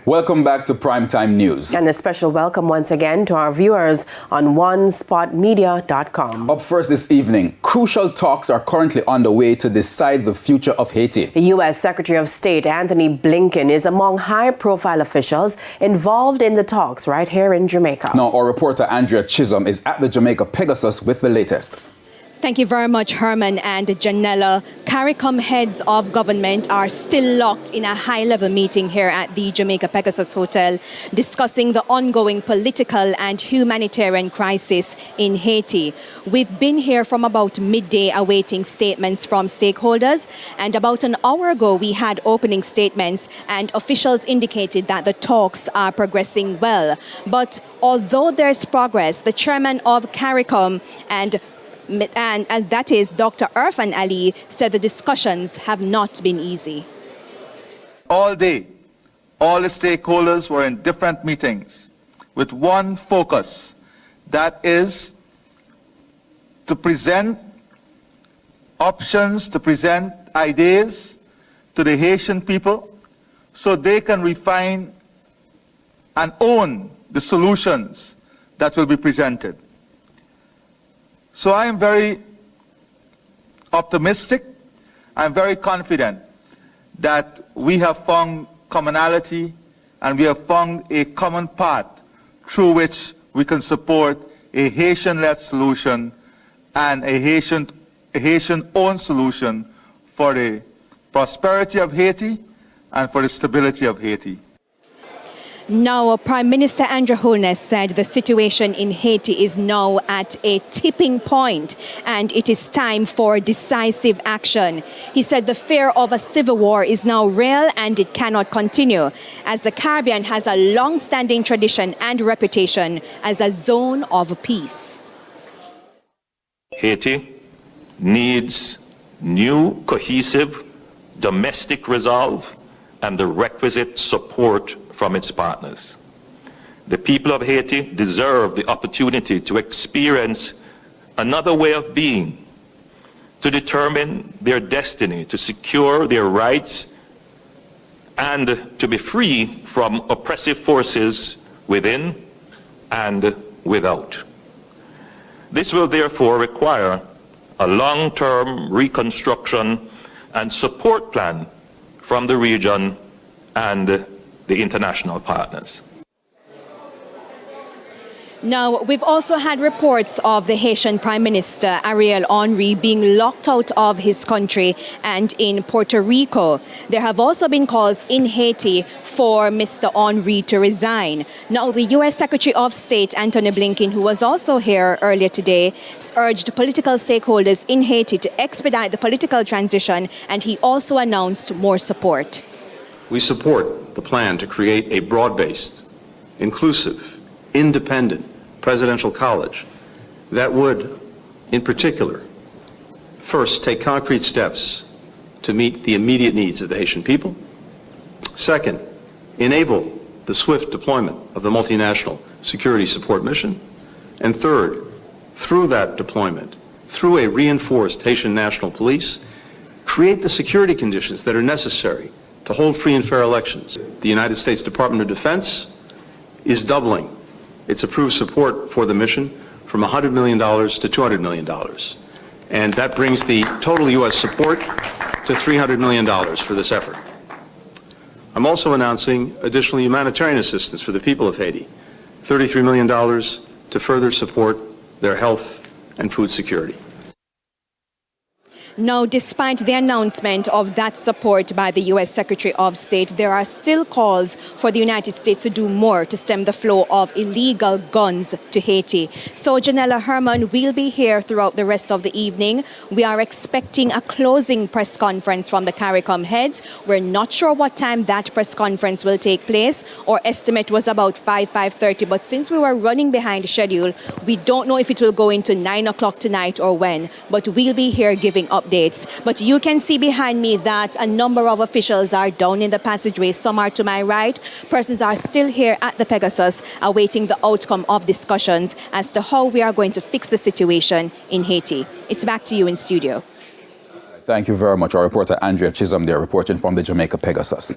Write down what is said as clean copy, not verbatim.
Welcome back to Primetime News. And a special welcome once again to our viewers on onespotmedia.com. Up first this evening, crucial talks are currently underway to decide the future of Haiti. The U.S. Secretary of State Anthony Blinken is among high-profile officials involved in the talks right here in Jamaica. Now, our reporter Andrea Chisholm is at the Jamaica Pegasus with the latest. Thank you very much, Herman and Janella. CARICOM heads of government are still locked in a high-level meeting here at the Jamaica Pegasus Hotel, discussing the ongoing political and humanitarian crisis in Haiti. We've been here from about midday awaiting statements from stakeholders, and about an hour ago we had opening statements and officials indicated that the talks are progressing well. But although there's progress, the chairman of CARICOM and that is Dr. Irfan Ali, said the discussions have not been easy. All day, all the stakeholders were in different meetings with one focus, that is to present options, to present ideas to the Haitian people so they can refine and own the solutions that will be presented. So I am very optimistic, I'm very confident that we have found commonality and we have found a common path through which we can support a Haitian-led solution and a Haitian-owned solution for the prosperity of Haiti and for the stability of Haiti. Now, Prime Minister Andrew Holness said the situation in Haiti is now at a tipping point and it is time for decisive action. He said the fear of a civil war is now real and it cannot continue, as the Caribbean has a long-standing tradition and reputation as a zone of peace. Haiti needs new, cohesive, domestic resolve and the requisite support from its partners. The people of Haiti deserve the opportunity to experience another way of being, to determine their destiny, to secure their rights, and to be free from oppressive forces within and without. This will therefore require a long-term reconstruction and support plan from the region and the international partners. Now, we've also had reports of the Haitian Prime Minister Ariel Henry being locked out of his country and in Puerto Rico. There have also been calls in Haiti for Mr. Henry to resign. Now, the U.S. Secretary of State Anthony Blinken, who was also here earlier today, urged political stakeholders in Haiti to expedite the political transition, and he also announced more support. We support the plan to create a broad-based, inclusive, independent presidential college that would, in particular, first take concrete steps to meet the immediate needs of the Haitian people. Second, enable the swift deployment of the multinational security support mission. And third, through that deployment, through a reinforced Haitian National Police, create the security conditions that are necessary to hold free and fair elections. The United States Department of Defense is doubling its approved support for the mission from $100 million to $200 million. And that brings the total U.S. support to $300 million for this effort. I'm also announcing additional humanitarian assistance for the people of Haiti, $33 million to further support their health and food security. Now, despite the announcement of that support by the U.S. Secretary of State, there are still calls for the United States to do more to stem the flow of illegal guns to Haiti. So, Janella, Herman, we'll be here throughout the rest of the evening. We are expecting a closing press conference from the CARICOM heads. We're not sure what time that press conference will take place. Our estimate was about 5:30, but since we were running behind schedule, we don't know if it will go into 9 o'clock tonight or when, but we'll be here giving updates. But you can see behind me that a number of officials are down in the passageway. Some are to my right. Persons are still here at the Pegasus awaiting the outcome of discussions as to how we are going to fix the situation in Haiti. It's back to you in studio. Thank you very much. Our reporter Andrea Chisholm there reporting from the Jamaica Pegasus.